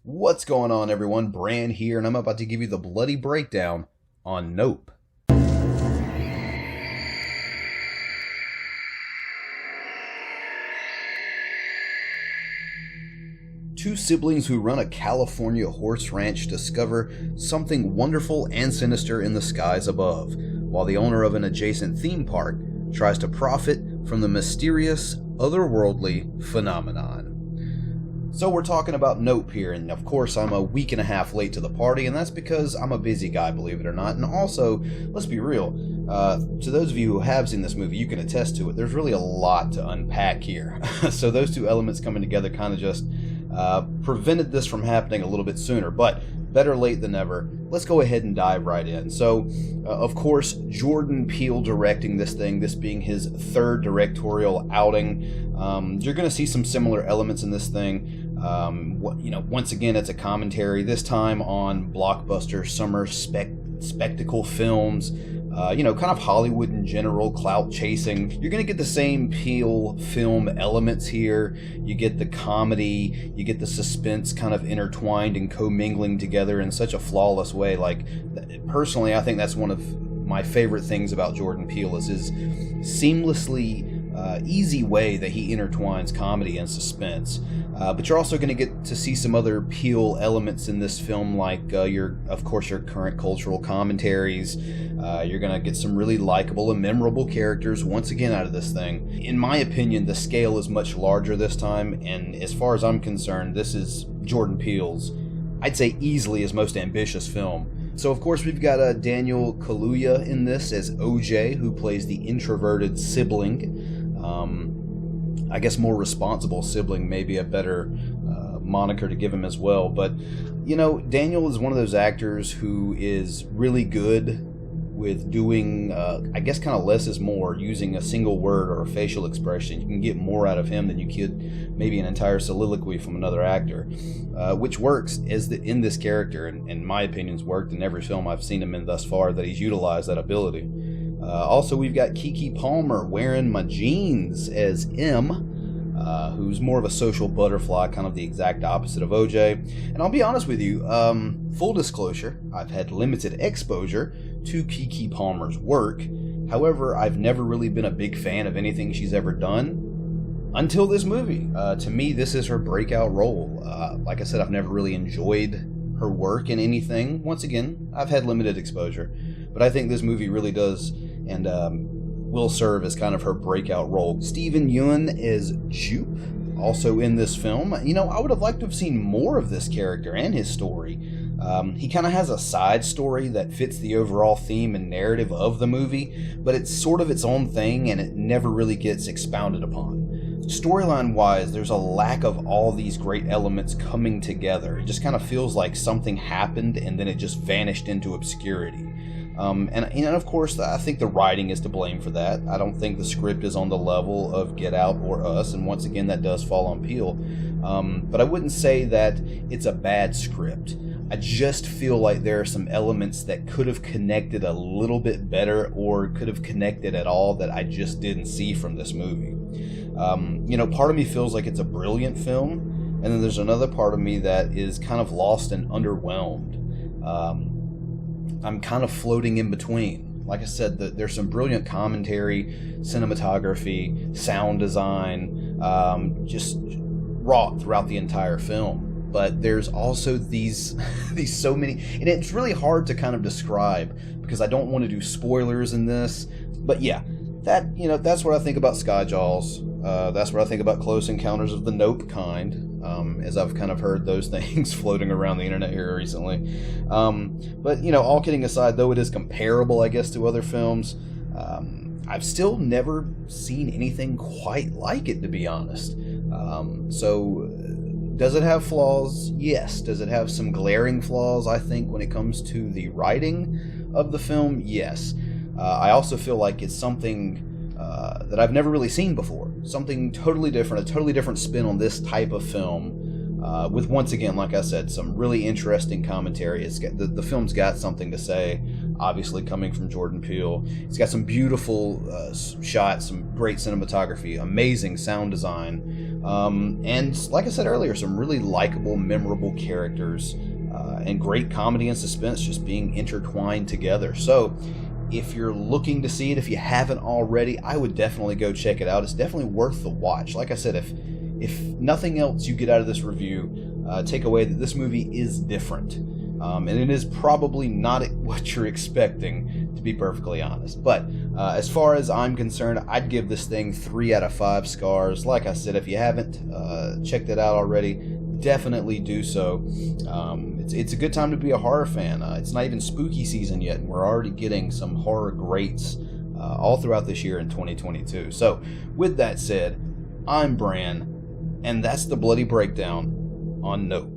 What's going on, everyone? Bran here, and I'm about to give you the bloody breakdown on Nope. Two siblings who run a California horse ranch discover something wonderful and sinister in the skies above, while the owner of an adjacent theme park tries to profit from the mysterious, otherworldly phenomenon. So we're talking about Nope here, and of course I'm a week and a half late to the party, and that's because I'm a busy guy, believe it or not. And also, let's be real, to those of you who have seen this movie, you can attest to it. There's really a lot to unpack here. So those two elements coming together kind of just prevented this from happening a little bit sooner, but better late than never. Let's go ahead and dive right in. So, of course, Jordan Peele directing this thing, this being his third directorial outing. You're going to see some similar elements in this thing. Once again, it's a commentary, this time on blockbuster summer spectacle films. Kind of Hollywood in general, clout chasing. You're going to get the same Peele film elements here. You get the comedy, you get the suspense kind of intertwined and commingling together in such a flawless way. Like, personally, I think that's one of my favorite things about Jordan Peele is his seamlessly easy way that he intertwines comedy and suspense. But you're also going to get to see some other Peele elements in this film, like your current cultural commentaries. You're going to get some really likable and memorable characters once again out of this thing. In my opinion, the scale is much larger this time, and as far as I'm concerned, this is Jordan Peele's, I'd say easily his most ambitious film. So of course we've got Daniel Kaluuya in this as OJ, who plays the introverted sibling. I guess more responsible sibling may be a better moniker to give him as well. But, Daniel is one of those actors who is really good with doing, kind of less is more, using a single word or a facial expression. You can get more out of him than you could maybe an entire soliloquy from another actor, which works in this character, and in my opinion's worked in every film I've seen him in thus far that he's utilized that ability. Also, we've got Keke Palmer wearing my jeans as M, who's more of a social butterfly, kind of the exact opposite of OJ. And I'll be honest with you, full disclosure, I've had limited exposure to Keke Palmer's work. However, I've never really been a big fan of anything she's ever done until this movie. To me, this is her breakout role. Like I said, I've never really enjoyed her work in anything. Once again, I've had limited exposure. But I think this movie really does and will serve as kind of her breakout role. Steven Yeun is Jupe, also in this film. I would have liked to have seen more of this character and his story. He kind of has a side story that fits the overall theme and narrative of the movie, but it's sort of its own thing and it never really gets expounded upon. Storyline-wise, there's a lack of all these great elements coming together. It just kind of feels like something happened and then it just vanished into obscurity. And of course, I think the writing is to blame for that. I don't think the script is on the level of Get Out or Us, and once again, that does fall on Peele. But I wouldn't say that it's a bad script. I just feel like there are some elements that could have connected a little bit better or could have connected at all that I just didn't see from this movie. Part of me feels like it's a brilliant film, and then there's another part of me that is kind of lost and underwhelmed. I'm kind of floating in between. Like I said, there's some brilliant commentary, cinematography, sound design, just wrought throughout the entire film. But there's also these so many, and it's really hard to kind of describe because I don't want to do spoilers in this. But yeah, that's what I think about Skyjaws. That's what I think about Close Encounters of the Nope kind. As I've kind of heard those things floating around the internet here recently. But, all kidding aside, though it is comparable, I guess, to other films, I've still never seen anything quite like it, to be honest. So, does it have flaws? Yes. Does it have some glaring flaws, I think, when it comes to the writing of the film? Yes. I also feel like it's something that I've never really seen before. Something totally different, a totally different spin on this type of film, with, once again, like I said, some really interesting commentary. The film's got something to say, obviously coming from Jordan Peele. It's got some beautiful shots, some great cinematography, amazing sound design, And like I said earlier, some really likable, memorable characters, and great comedy and suspense just being intertwined together. So if you're looking to see it, if you haven't already, I would definitely go check it out. It's definitely worth the watch. Like I said, if nothing else you get out of this review, take away that this movie is different. And it is probably not what you're expecting, to be perfectly honest. But as far as I'm concerned, I'd give this thing 3 out of 5 scars. Like I said, if you haven't checked it out already, definitely do so. It's a good time to be a horror fan. It's not even spooky season yet, and we're already getting some horror greats all throughout this year in 2022. So with that said, I'm Bran, and that's the Bloody Breakdown on Nope.